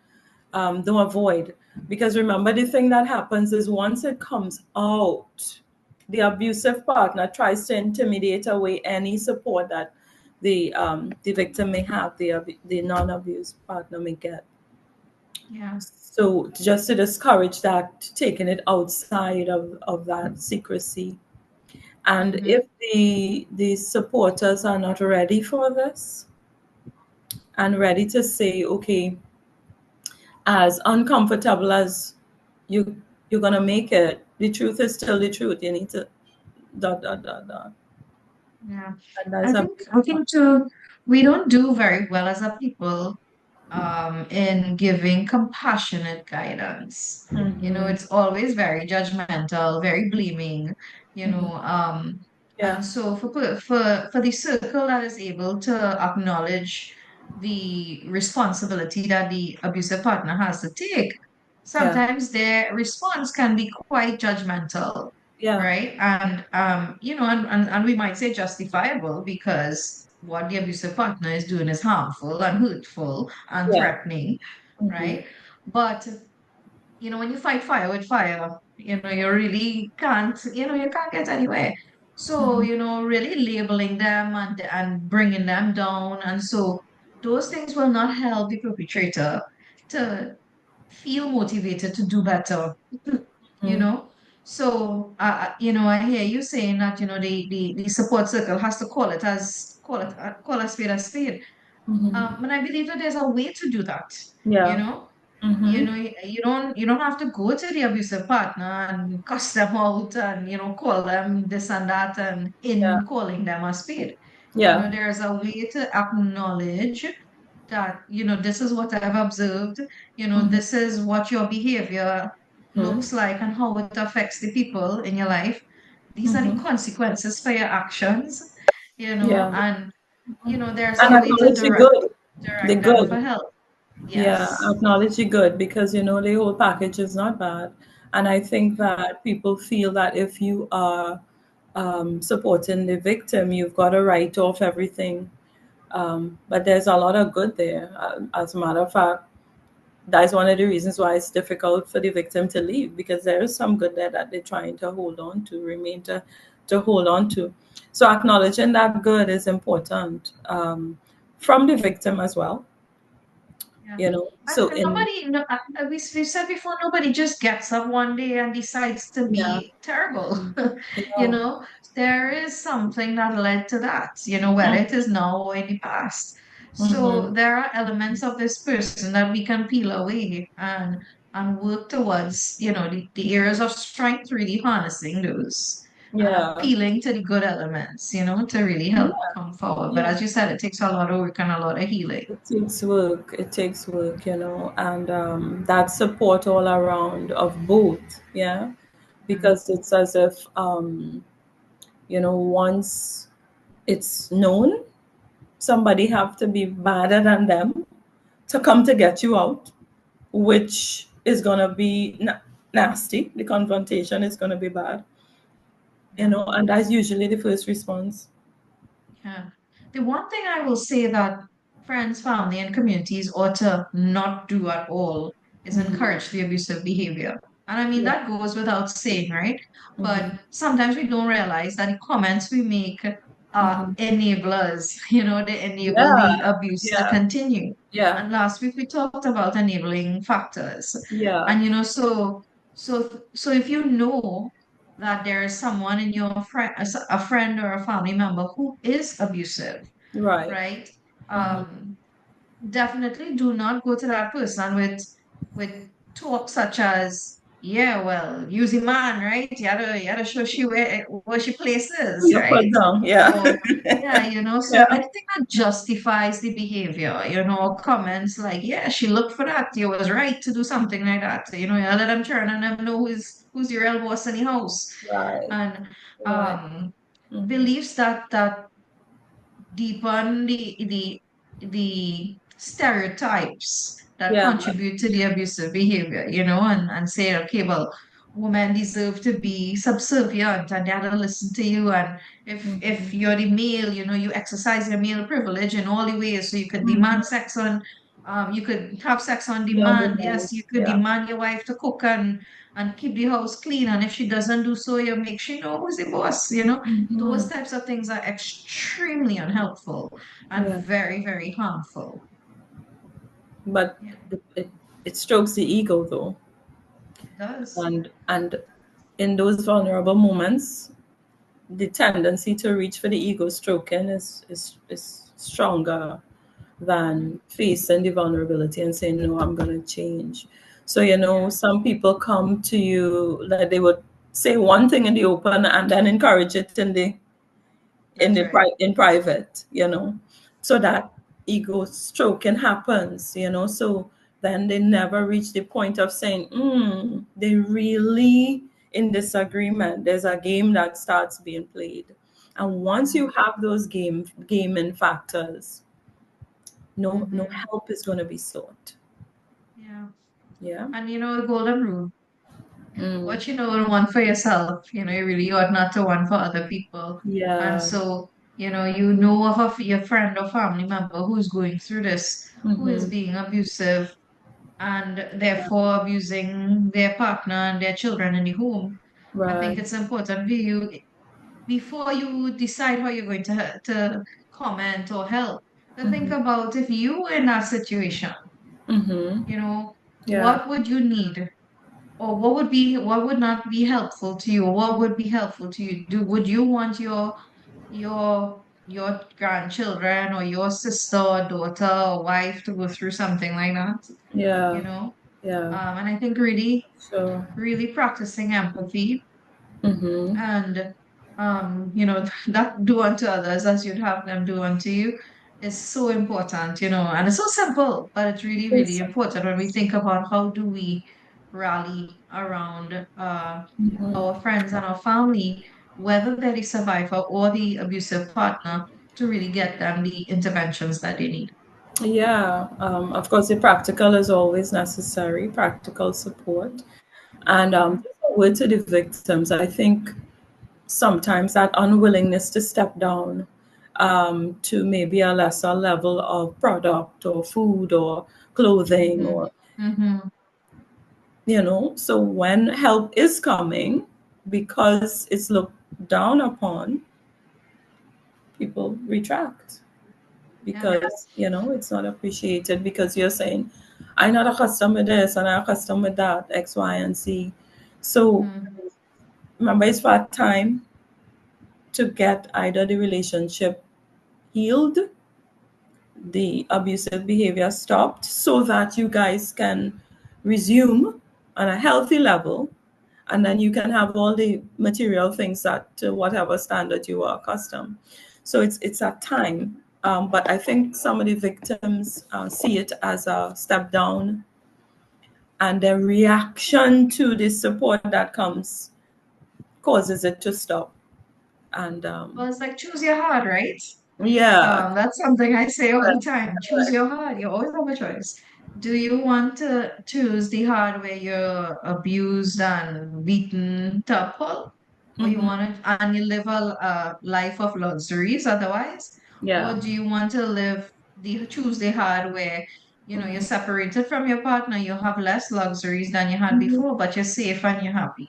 don't avoid. Because remember, the thing that happens is once it comes out, the abusive partner tries to intimidate away any support that the victim may have, the non-abused partner may get. Yeah. So just to discourage that, taking it outside of that secrecy. And Mm-hmm. if the supporters are not ready for this and ready to say, okay, as uncomfortable as you're gonna make it, the truth is still the truth. You need to dot dot dot dot. Yeah. And that's a I think too, we don't do very well as a people in giving compassionate guidance. You know, mm-hmm. it's always very judgmental, very blaming, you Mm-hmm. know, Yeah, and so for the circle that is able to acknowledge the responsibility that the abusive partner has to take, yeah, sometimes their response can be quite judgmental, yeah, right? And you know, and we might say justifiable because what the abusive partner is doing is harmful and hurtful and yeah. threatening, Mm-hmm. right? But you know, when you fight fire with fire, you know, you really can't, you know, you can't get anywhere. So, Mm-hmm. you know, really labeling them and bringing them down, and so those things will not help the perpetrator to feel motivated to do better, you Mm-hmm. know. So, you know, I hear you saying that, you know, the support circle has to call a spade a spade. Mm-hmm. And I believe that there's a way to do that, you Yeah. know. You Mm-hmm. know, you don't have to go to the abusive partner and cuss them out and, you know, call them this and that and Yeah. in calling them a spade. You Yeah. know, there's a way to acknowledge that, you know, this is what I've observed, you know, Mm-hmm. this is what your behavior looks like and how it affects the people in your life. These are the Mm-hmm. consequences for your actions, you know, Yeah. and, you know, there's And a way to acknowledge the good. The direct them for good. help. Yeah, Yes. acknowledge the good because the whole package is not bad. And I think Yeah. that people feel that if you are supporting the victim, you've got to write off everything. But there's a lot of good there. As a matter of fact, that's one of the reasons why it's difficult for the victim to leave because there is some good there that they're trying to hold on to, remain to hold on to. So acknowledging that good is important from the victim as well. Yeah. So And in nobody, no, we said before, nobody just gets up one day and decides to yeah. be terrible. You Yeah. know, there is something that led to that, you know, whether it is now or in the past. So Mm-hmm. there are elements of this person that we can peel away and work towards, you know, the areas of strength, really harnessing those and Yeah. appealing to the good elements, you know, to really Yeah. help come forward. But Yeah. as you said, it takes a lot of work and a lot of healing. It takes work. It takes work, and that support all around of both. Yeah. Mm. Because it's as if, once it's known, somebody have to be badder than them to come to get you out, which is gonna be nasty. The confrontation is gonna be bad, Yeah. and that's usually the first response. Yeah. The one thing I will say that friends, family, and communities ought to not do at all is Mm-hmm. encourage the abusive behavior. And I mean, Yeah. that goes without saying, right? But Mm-hmm. sometimes we don't realize that the comments we make Mm-hmm. enable us, you know, they enable Yeah. the abuse to Yeah. continue. Yeah. And last week we talked about enabling factors. Yeah. And, you know, so if you know that there is someone in your friend, a friend or a family member who is abusive, Right. right? Mm-hmm. Um, definitely do not go to that person with talk such as, yeah, well, using man, right? You gotta show she where she places, You put right? down, yeah. Or yeah, so Yeah, anything that justifies the behavior, comments like, yeah, she looked for that. You was right to do something like that. You let them turn and them know who's your real boss in the house. right, And right. um Mm-hmm. beliefs that deepen the stereotypes that Yeah. contribute to the abusive behavior, and say, okay, well, women deserve to be subservient and they have to listen to you. And if Mm-hmm. you're the male, you exercise your male privilege in all the ways. So you could Mm-hmm. demand sex on, you could have sex on Yeah, demand. demand. Yes, you could Yeah. demand your wife to cook and keep the house clean. And if she doesn't do so, you make sure you know who's the boss. Those Mm-hmm. types of things are extremely unhelpful and Yeah. very, very harmful. But Yeah, it strokes the ego though. it does. And in those vulnerable moments, the tendency to reach for the ego stroking is stronger Mhm. than facing the vulnerability and saying, no, I'm going to change. So, Yeah, some people come to you that they would say one thing in the open and then encourage it that's right. in private, so that ego stroking happens, so then they never reach the point of saying, they really in disagreement. There's a game that starts being played. And once you Mm-hmm. have those gaming factors, no Mm-hmm. help is going to be sought. Yeah. Yeah. And the golden rule, Mm. what want for yourself, you really ought not to want for other people. And Yeah. so, you know of your friend or family member who's going through this, who is Mm-hmm. being abusive and therefore abusing their partner and their children in the home. I think Right. it's important for you, before you decide how you're going to comment or help, to think Mm-hmm. about, if you were in that situation, Mm-hmm. Yeah. what would you need, or what would not be helpful to you, or what would be helpful to you? Would you want your grandchildren or your sister or daughter or wife to go through something like that? You Yeah. know? Yeah. And I think really, So. really practicing empathy Mm-hmm. and that do unto others as you'd have them do unto you is so important, and it's so simple, but it's really, really It's, important when we think about how do we rally around mhm. our friends and our family, whether they're the survivor or the abusive partner, to really get them the interventions that they need. Yeah, of course, the practical is always necessary, practical support. And Mhm. just a word to the victims, I think sometimes that unwillingness to step down to maybe a lesser level of product or food or clothing Mhm. or, Mhm. so when help is coming, because it's looked down upon, people retract. Yeah. Because it's not appreciated because you're saying I'm not accustomed with this and I'm accustomed with that X, Y, and Z. So Mhm. remember, it's for time to get either the relationship healed, the abusive behavior stopped, so that you guys can resume on a healthy level, and then you can have all the material things that to whatever standard you are accustomed. So it's a time, but I think some of the victims see it as a step down, and their reaction to the support that comes causes it to stop. And Well, it's like choose your heart, right? yeah, That's something I say all the correct, time. Choose correct. your heart. You always have a choice. Do you want to choose the heart where you're abused and beaten to a pulp? Or you Hmm. want to, and you live a life of luxuries otherwise? Or Yeah. do you want to choose the heart where, you're Mhm. separated from your partner, you have less luxuries than you had Mhm. before, but you're safe and you're happy?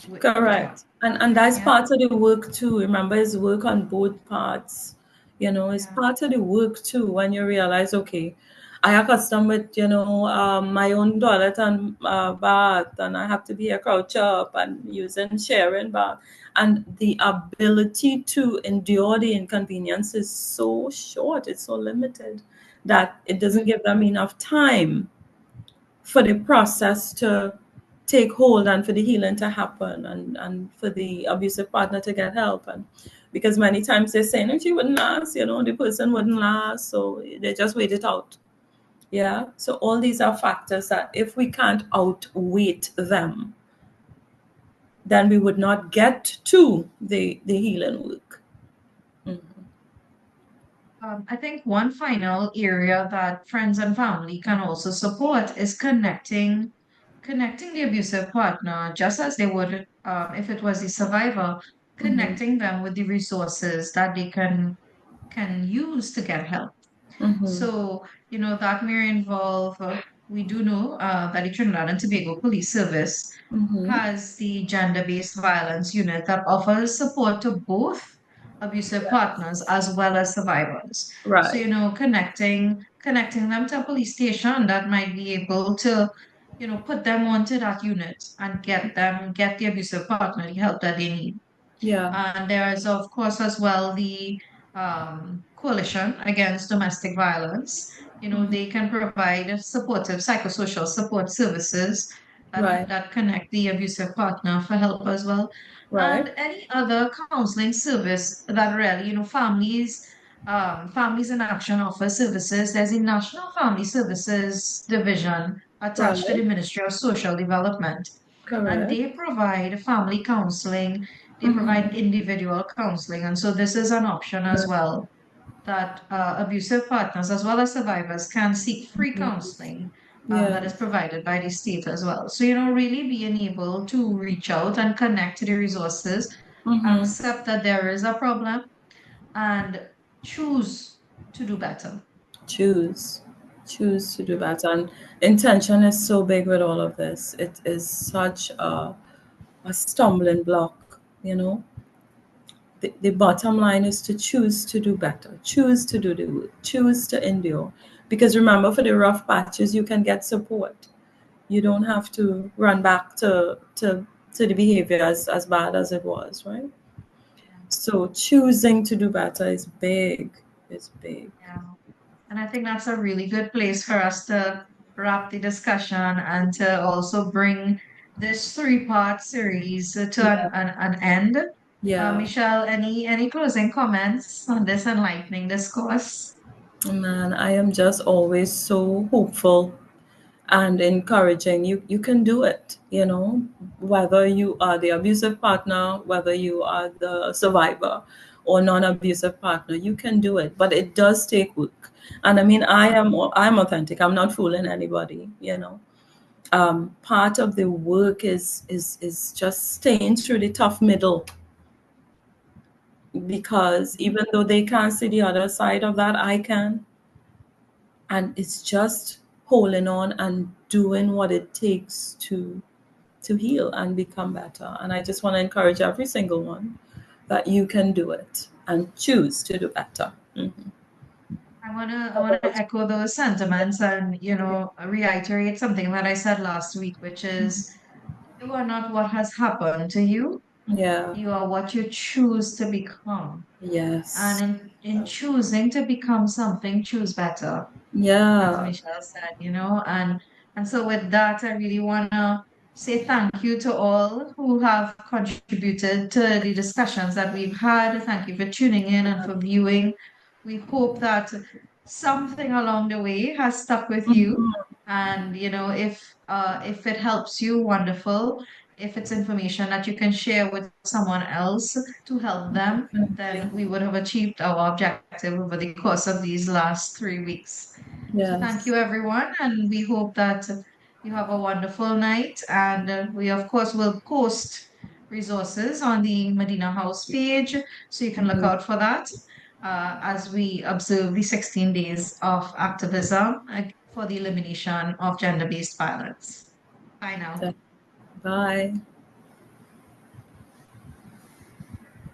Which one? Correct. And that's Yeah. part of the work too. Remember, it's work on both parts. It's Yeah. part of the work too when you realize, okay, I accustomed with, my own toilet and bath, and I have to be a crouch up and using sharing bath. And the ability to endure the inconvenience is so short, it's so limited that it doesn't give them enough time for the process to take hold and for the healing to happen and for the abusive partner to get help. And because many times they're saying, "Oh, she wouldn't last, the person wouldn't last," so they just wait it out. Yeah. So all these are factors that if we can't outweight them, then we would not get to the healing work. Mhm. I think one final area that friends and family can also support is connecting the abusive partner, just as they would if it was the survivor, Mhm. connecting them with the resources that they can use to get help. Mhm. So, that may involve, we do know that the Trinidad and Tobago Police Service Mhm. has the gender-based violence unit that offers support to both abusive partners as well as survivors. So, Right. connecting them to a police station that might be able to, put them onto that unit and get the abusive partner the help that they need. Yeah. And there is, of course, as well the Coalition Against Domestic Violence. Mhm. They can provide supportive psychosocial support services Right. that connect the abusive partner for help as well. Right. And any other counseling service that really, Families in Action offers services. There's a National Family Services Division attached to the Right. Ministry of Social Development, and Correct. they provide family counseling, they provide Mhm. individual counseling. And so this is an option as Right. well that abusive partners as well as survivors can seek free counseling that is Yes. provided by the state as well. So, really being able to reach out and connect to the resources, Mhm. accept that there is a problem, and choose to do better. choose choose to do that. And intention is so big with all of this. It is such a stumbling block. The bottom line is to choose to do better, choose to do the work, choose to endure. Because remember, for the rough patches you can get support. You don't have to run back to the behavior as bad as it was, right? So choosing to do better is big. It's big. Yeah. And I think that's a really good place for us to wrap the discussion and to also bring this three-part series to Yeah. an end. Yeah. Michelle, any closing comments on this enlightening discourse? Man, I am just always so hopeful and encouraging. You can do it, whether you are the abusive partner, whether you are the survivor or non-abusive partner, you can do it. But it does take work. And I mean, I'm authentic. I'm not fooling anybody. Part of the work is just staying through the tough middle, because even though they can't see the other side of that, I can. And it's just holding on and doing what it takes to heal and become better. And I just want to encourage every single one that you can do it and choose to do better. Mhm. I wanna echo those sentiments and reiterate something that I said last week, which is you are not what has happened to you. Yeah. You are what you choose to become. And Yes. in choosing to become something, choose better, as Yeah. Michelle said, and so with that, I really wanna say thank you to all who have contributed to the discussions that we've had. Thank you for tuning in and for viewing. We hope that something along the way has stuck with you. Mhm. And if it helps you, wonderful. If it's information that you can share with someone else to help them, Definitely. then we would have achieved our objective over the course of these last 3 weeks. So thank Yes. you, everyone, and we hope that you have a wonderful night. And we, of course, will post resources on the Madinah House page, so you can look Mhm. out for that as we observe the 16 days of activism for the elimination of gender-based violence. Bye now. Bye.